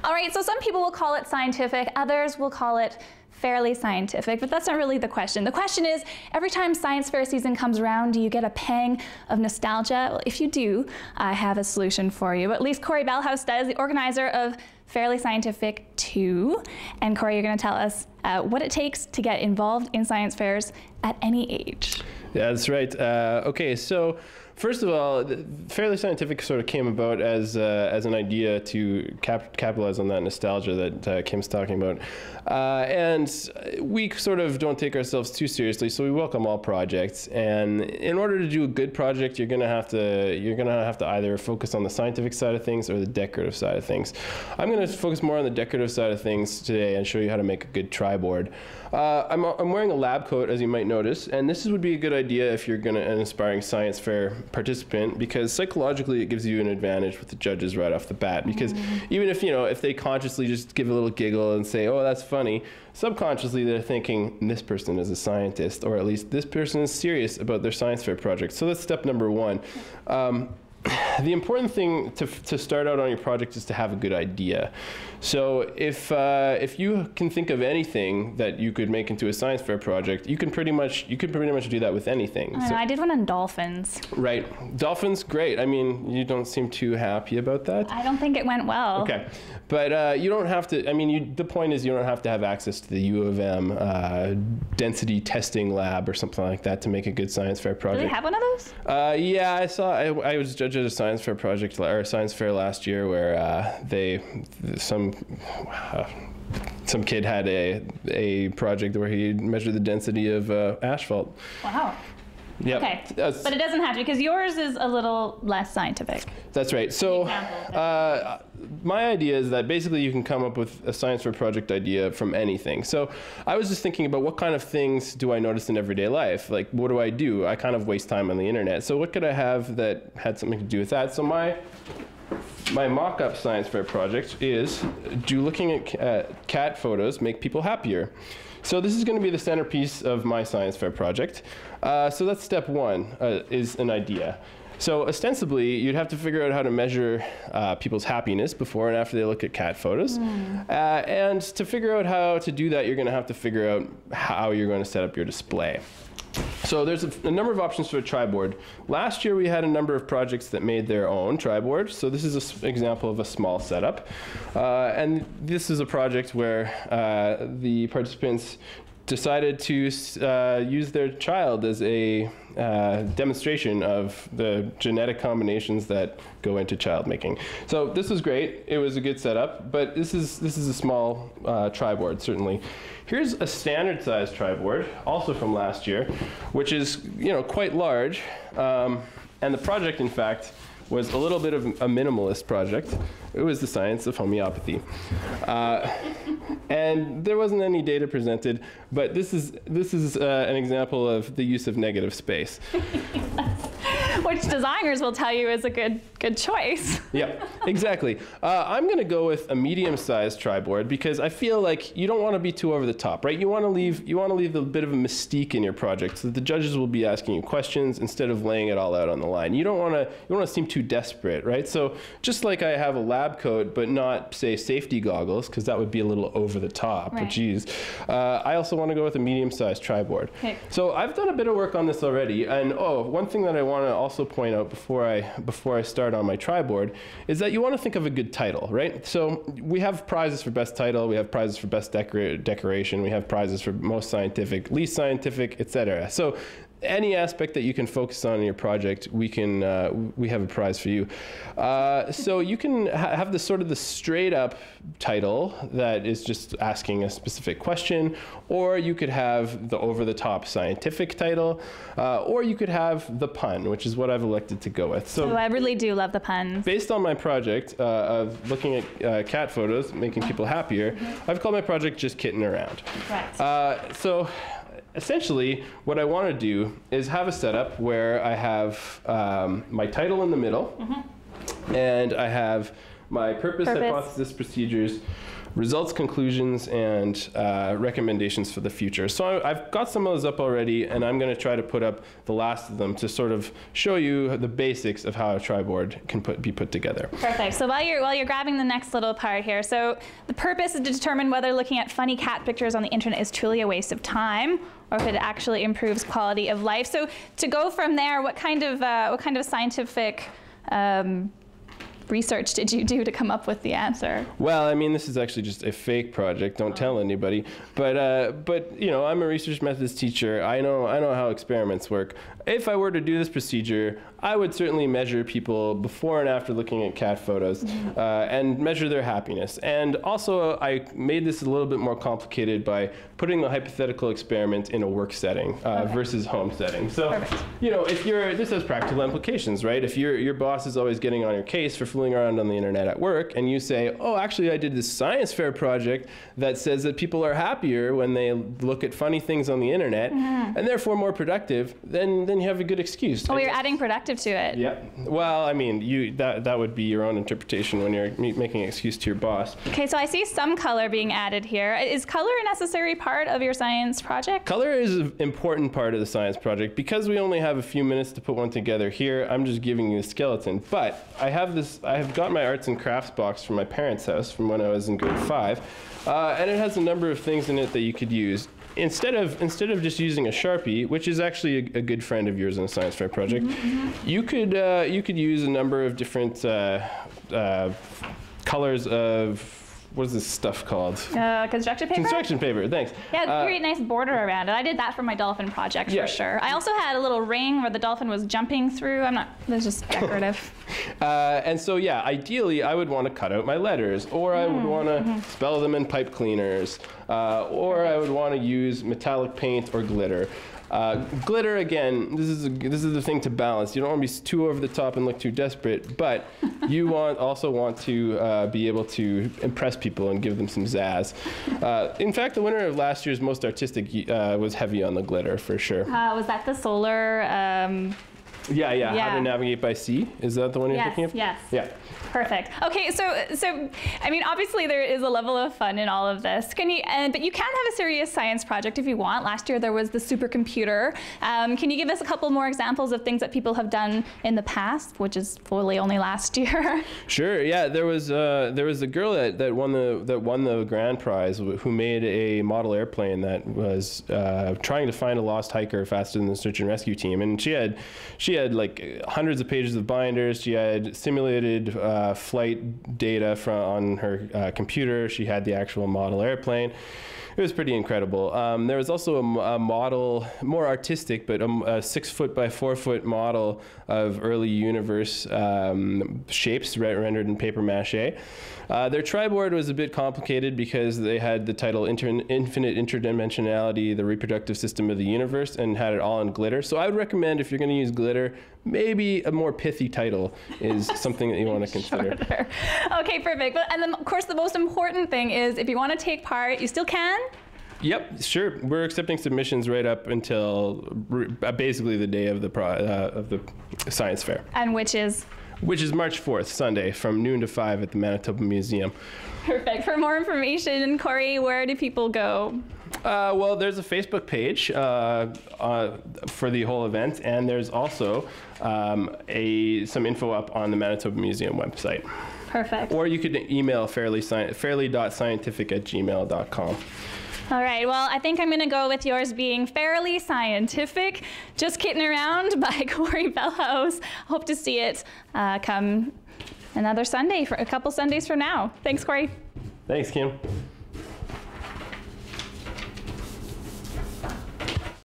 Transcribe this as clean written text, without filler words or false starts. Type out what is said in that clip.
All right, so some people will call it scientific, others will call it fairly scientific, but that's not really the question. The question is, every time science fair season comes around, do you get a pang of nostalgia? Well, if you do, I have a solution for you. At least Corey Bellhouse does, the organizer of Fairly Scientific 2. And Corey, you're going to tell us what it takes to get involved in science fairs at any age. Yeah, that's right. Okay, so first of all, Fairly Scientific sort of came about as an idea to capitalize on that nostalgia that Kim's talking about. And we sort of don't take ourselves too seriously, so we welcome all projects. And in order to do a good project, you're gonna have to either focus on the scientific side of things or the decorative side of things. I'm gonna focus more on the decorative side of things today and show you how to make a good tri-board. I'm wearing a lab coat, as you might notice, and this would be a good idea if you're an aspiring science fair participant, because psychologically it gives you an advantage with the judges right off the bat. Because even if they consciously just give a little giggle and say, "Oh, that's funny," subconsciously they're thinking, this person is a scientist, or at least this person is serious about their science fair project. So that's step number one. The important thing to start out on your project is to have a good idea. So if you can think of anything that you could make into a science fair project, you can pretty much do that with anything. I did one on dolphins. Right, dolphins, great. I mean, you don't seem too happy about that. I don't think it went well. Okay, but you don't have to. I mean, the point is you don't have to have access to the U of M density testing lab or something like that to make a good science fair project. Do they have one of those? Yeah, I was judge at a science fair project or a science fair last year where some kid had a project where he measured the density of asphalt. Wow. Yeah. Okay, but it doesn't have to, because yours is a little less scientific. That's right. So my idea is that basically you can come up with a science fair project idea from anything. So I was just thinking about what kind of things do I notice in everyday life? Like, what do? I kind of waste time on the internet. So what could I have that had something to do with that? So my mock-up science fair project is, do looking at cat photos make people happier? So this is going to be the centerpiece of my science fair project. So that's step one, is an idea. So ostensibly, you'd have to figure out how to measure people's happiness before and after they look at cat photos. And to figure out how to do that, you're going to have to figure out how you're going to set up your display. So there's a number of options for a tri-board. Last year we had a number of projects that made their own tri-board. So this is an example of a small setup. And this is a project where the participants decided to use their child as a demonstration of the genetic combinations that go into child making. So this was great. It was a good setup, but this is a small tri-board, certainly. Here's a standard size tri-board, also from last year, which is quite large. And the project, in fact, was a little bit of a minimalist project. It was the science of homeopathy. And there wasn't any data presented, but this is an example of the use of negative space. Which designers will tell you is a good choice. Yeah, exactly. I'm going to go with a medium-sized tri-board because I feel like you don't want to be too over the top, right? You want to leave a bit of a mystique in your project so that the judges will be asking you questions instead of laying it all out on the line. You don't want to seem too desperate, right? So just like I have a lab coat, but not say safety goggles, because that would be a little over the top. Right. But geez, I also want to go with a medium-sized tri-board. Okay. So I've done a bit of work on this already, and one thing that I want to also point out before I start on my tri-board is that you want to think of a good title, right? So we have prizes for best title, we have prizes for best decoration, we have prizes for most scientific, least scientific, etc. So any aspect that you can focus on in your project, we have a prize for you. So you can have the sort of the straight up title that is just asking a specific question, or you could have the over the top scientific title, or you could have the pun, which is what I've elected to go with. So I really do love the puns. Based on my project of looking at cat photos, making people happier, I've called my project Just Kitting Around. Right. So essentially, what I want to do is have a setup where I have my title in the middle, and I have my purpose, hypothesis, procedures, results, conclusions, and recommendations for the future. So I've got some of those up already, and I'm going to try to put up the last of them to sort of show you the basics of how a triboard can be put together. Perfect. So while you're grabbing the next little part here, so the purpose is to determine whether looking at funny cat pictures on the internet is truly a waste of time, or if it actually improves quality of life. So to go from there, what kind of scientific research did you do to come up with the answer? Well, I mean, this is actually just a fake project. Don't tell anybody. But you know, I'm a research methods teacher. I know how experiments work. If I were to do this procedure, I would certainly measure people before and after looking at cat photos and measure their happiness. And also, I made this a little bit more complicated by putting the hypothetical experiment in a work setting versus home setting. So, you know, this has practical implications, right? If your boss is always getting on your case for fooling around on the internet at work, and you say, oh, actually, I did this science fair project that says that people are happier when they look at funny things on the internet, and therefore more productive, then you have a good excuse. Oh, you're adding productive to it. Yeah. Well, I mean, that would be your own interpretation when you're making an excuse to your boss. Okay, so I see some color being added here. Is color a necessary part of your science project? Color is an important part of the science project. Because we only have a few minutes to put one together here, I'm just giving you a skeleton. But I have got my arts and crafts box from my parents' house from when I was in grade 5, and it has a number of things in it that you could use. Instead of just using a Sharpie, which is actually a good friend of yours in a science fair project, you could use a number of different colors of, what is this stuff called? Construction paper? Construction paper, thanks. Yeah, create a nice border around it. I did that for my dolphin project for sure. I also had a little ring where the dolphin was jumping through. It was just decorative. And so, yeah, ideally, I would want to cut out my letters, or I would want to spell them in pipe cleaners, or I would want to use metallic paint or glitter. Glitter, again, this is the thing to balance. You don't want to be too over the top and look too desperate, but you also want to be able to impress people and give them some zazz. In fact, the winner of last year's Most Artistic was heavy on the glitter, for sure. Was that the solar? Yeah. How to Navigate by Sea. Is that the one you're thinking of? Yes. Yeah. Perfect. Okay, so I mean, obviously there is a level of fun in all of this. But you can have a serious science project if you want. Last year there was the supercomputer. Can you give us a couple more examples of things that people have done in the past, which is fully only last year? Sure. Yeah, there was a girl that won the grand prize who made a model airplane that was trying to find a lost hiker faster than the search and rescue team, and she had like hundreds of pages of binders. She had simulated flight data on her computer. She had the actual model airplane. It was pretty incredible. There was also a model, more artistic, but a 6 foot by 4 foot model of early universe shapes rendered in paper mache. Their triboard was a bit complicated because they had the title Infinite Interdimensionality, the Reproductive System of the Universe, and had it all in glitter. So I would recommend, if you're going to use glitter, maybe a more pithy title is something that you want to consider. Shorter. Okay, perfect. And then, of course, the most important thing is if you want to take part, you still can? Yep, sure. We're accepting submissions right up until basically the day of the science fair. And which is? Which is March 4th, Sunday, from noon to 5 at the Manitoba Museum. Perfect. For more information, Corey, where do people go? Well, there's a Facebook page for the whole event, and there's also some info up on the Manitoba Museum website. Perfect. Or you could email fairly.scientific@gmail.com. All right, well, I think I'm going to go with yours being Fairly Scientific. Just Kidding Around by Corey Bellhouse. Hope to see it come another Sunday, for a couple Sundays from now. Thanks, Corey. Thanks, Kim.